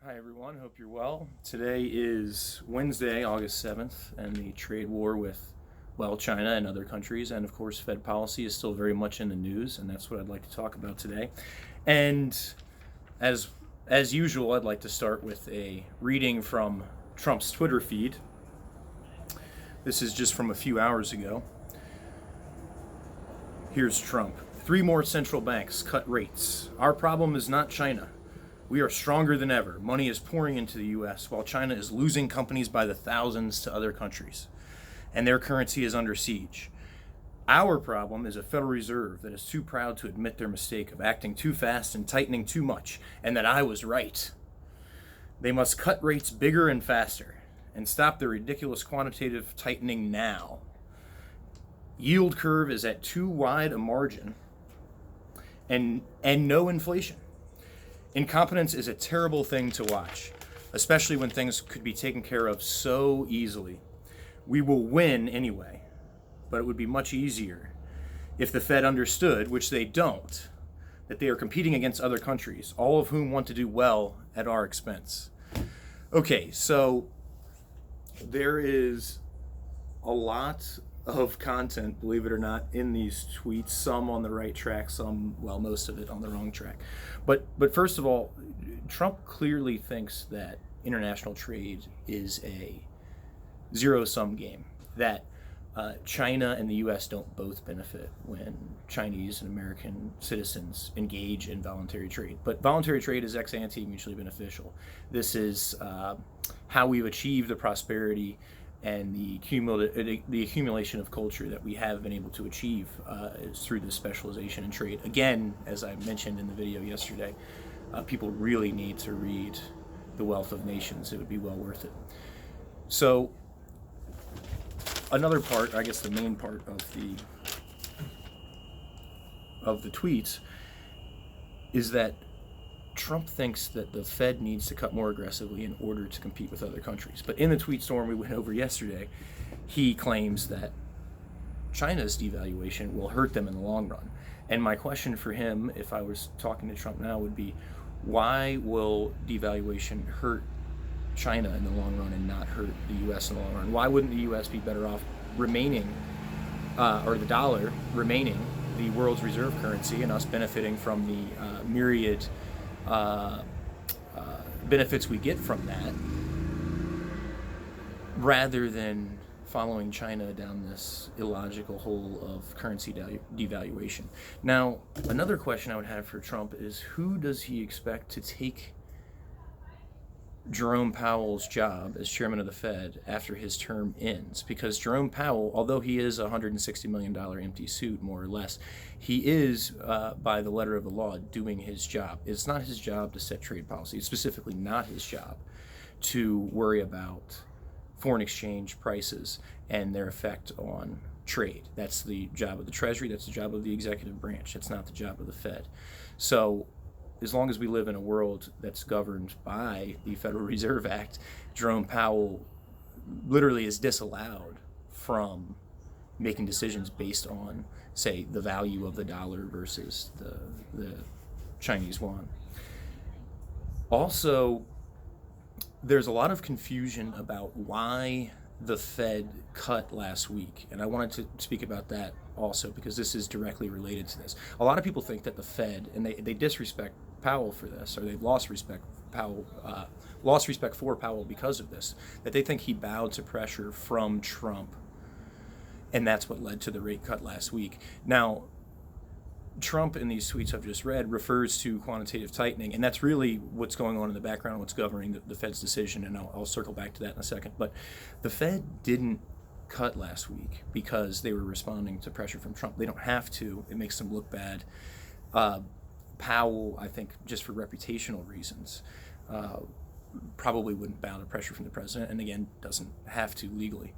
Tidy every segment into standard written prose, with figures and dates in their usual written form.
Hi, everyone. Hope you're well. Today is Wednesday, August 7th, and the trade war with, China and other countries, and of course, Fed policy is still very much in the news, and that's what I'd like to talk about today. And as as usual, I'd like to start with a reading from Trump's Twitter feed. This is just from a few hours ago. Here's Trump. 3 more central banks cut rates. Our problem is not China. We are stronger than ever. Money is pouring into the US while China is losing companies by the thousands to other countries, and their currency is under siege. Our problem is a Federal Reserve that is too proud to admit their mistake of acting too fast and tightening too much, and that I was right. They must cut rates bigger and faster and stop their ridiculous quantitative tightening now. Yield curve is at too wide a margin and no inflation. Incompetence is a terrible thing to watch, especially when things could be taken care of so easily. We will win anyway, but it would be much easier if the Fed understood, which they don't, that they are competing against other countries, all of whom want to do well at our expense. Okay, so there is a lot of content, believe it or not, in these tweets, some on the right track, most of it on the wrong track. But first of all, Trump clearly thinks that international trade is a zero-sum game, that China and the U.S. don't both benefit when Chinese and American citizens engage in voluntary trade. But voluntary trade is ex ante mutually beneficial. This is how we've achieved the prosperity and the accumulation of culture that we have been able to achieve is through this specialization in trade. Again, as I mentioned in the video yesterday, people really need to read The Wealth of Nations. It would be well worth it. So another part, I guess the main part of the tweets, is that Trump thinks that the Fed needs to cut more aggressively in order to compete with other countries. But in the tweet storm we went over yesterday, he claims that China's devaluation will hurt them in the long run. And my question for him, if I was talking to Trump now, would be, why will devaluation hurt China in the long run and not hurt the U.S. in the long run? Why wouldn't the U.S. be better off remaining, or the dollar remaining the world's reserve currency, and us benefiting from the myriad benefits we get from that, rather than following China down this illogical hole of currency devaluation? Now, another question I would have for Trump is, who does he expect to take Jerome Powell's job as chairman of the Fed after his term ends? Because Jerome Powell, although he is a $160 million empty suit, more or less, he is, by the letter of the law, doing his job. It's not his job to set trade policy. It's specifically not his job to worry about foreign exchange prices and their effect on trade. That's the job of the Treasury. That's the job of the executive branch. It's not the job of the Fed. So as long as we live in a world that's governed by the Federal Reserve Act, Jerome Powell literally is disallowed from making decisions based on, say, the value of the dollar versus the Chinese yuan. Also, there's a lot of confusion about why the Fed cut last week, and I wanted to speak about that also because this is directly related to this. A lot of people think that the Fed, and they disrespect Powell for this, or they've lost respect for Powell because of this, that they think he bowed to pressure from Trump, and that's what led to the rate cut last week. Now, Trump, in these tweets I've just read, refers to quantitative tightening, and that's really what's going on in the background, what's governing the Fed's decision, and I'll circle back to that in a second. But the Fed didn't cut last week because they were responding to pressure from Trump. They don't have to. It makes them look bad. Powell, I think, just for reputational reasons, probably wouldn't bow to pressure from the president, and again, doesn't have to legally.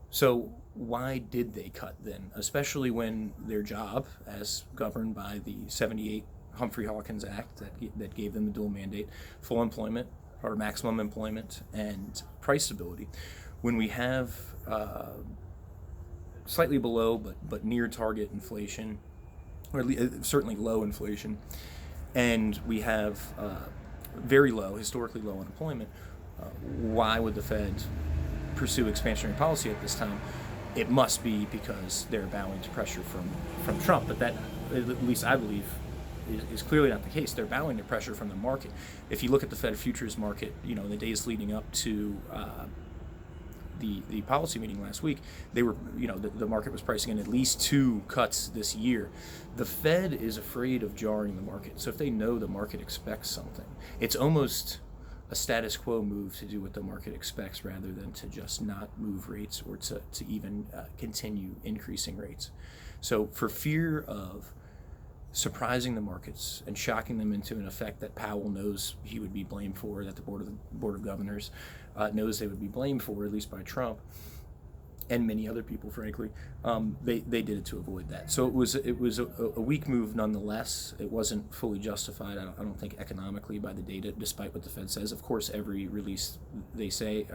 So why did they cut then, especially when their job, as governed by the 78 Humphrey-Hawkins Act that gave them the dual mandate, full employment or maximum employment and price stability, when we have slightly below but near target inflation, or certainly low inflation, and we have very low, historically low unemployment, why would the Fed pursue expansionary policy at this time? It must be because they're bowing to pressure from Trump. But that, at least I believe, is clearly not the case. They're bowing to pressure from the market. If you look at the Fed futures market, in the days leading up to the policy meeting last week, they were, the market was pricing in at least 2 cuts this year. The Fed is afraid of jarring the market. So if they know the market expects something, it's almost a status quo move to do what the market expects rather than to just not move rates or to even continue increasing rates. So for fear of surprising the markets and shocking them into an effect that Powell knows he would be blamed for, that the Board of Governors knows they would be blamed for, at least by Trump and many other people, frankly, they did it to avoid that. So it was a weak move nonetheless. It wasn't fully justified, I don't think, economically by the data, despite what the Fed says. Of course, every release they say,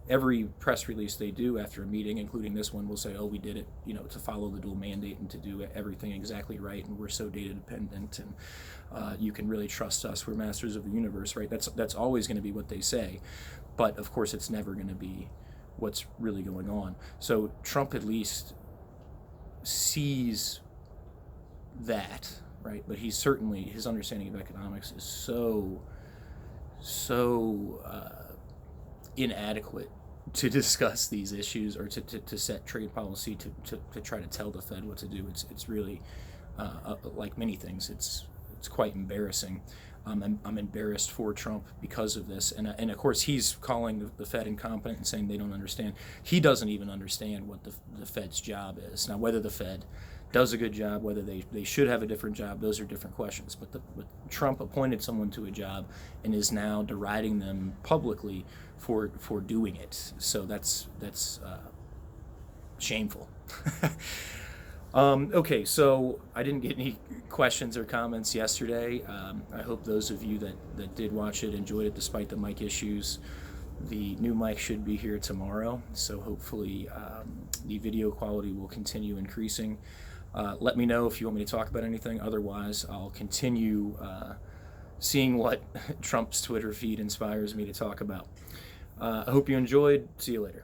every press release they do after a meeting, including this one, will say, "Oh, we did it, to follow the dual mandate and to do everything exactly right, and we're so data dependent, and you can really trust us. We're masters of the universe." Right? That's always going to be what they say, but of course, it's never going to be what's really going on. So Trump at least sees that, right? But he's certainly, his understanding of economics is so inadequate to discuss these issues or to set trade policy, to try to tell the Fed what to do. It's really like many things, it's quite embarrassing. I'm embarrassed for Trump because of this, and of course he's calling the Fed incompetent and saying they don't understand. He doesn't even understand what the Fed's job is. Now, whether the Fed does a good job, whether they should have a different job, those are different questions. But Trump appointed someone to a job and is now deriding them publicly for doing it. So that's shameful. Okay, so I didn't get any questions or comments yesterday. I hope those of you that did watch it enjoyed it despite the mic issues. The new mic should be here tomorrow, so hopefully the video quality will continue increasing. Let me know if you want me to talk about anything. Otherwise, I'll continue seeing what Trump's Twitter feed inspires me to talk about. I hope you enjoyed. See you later.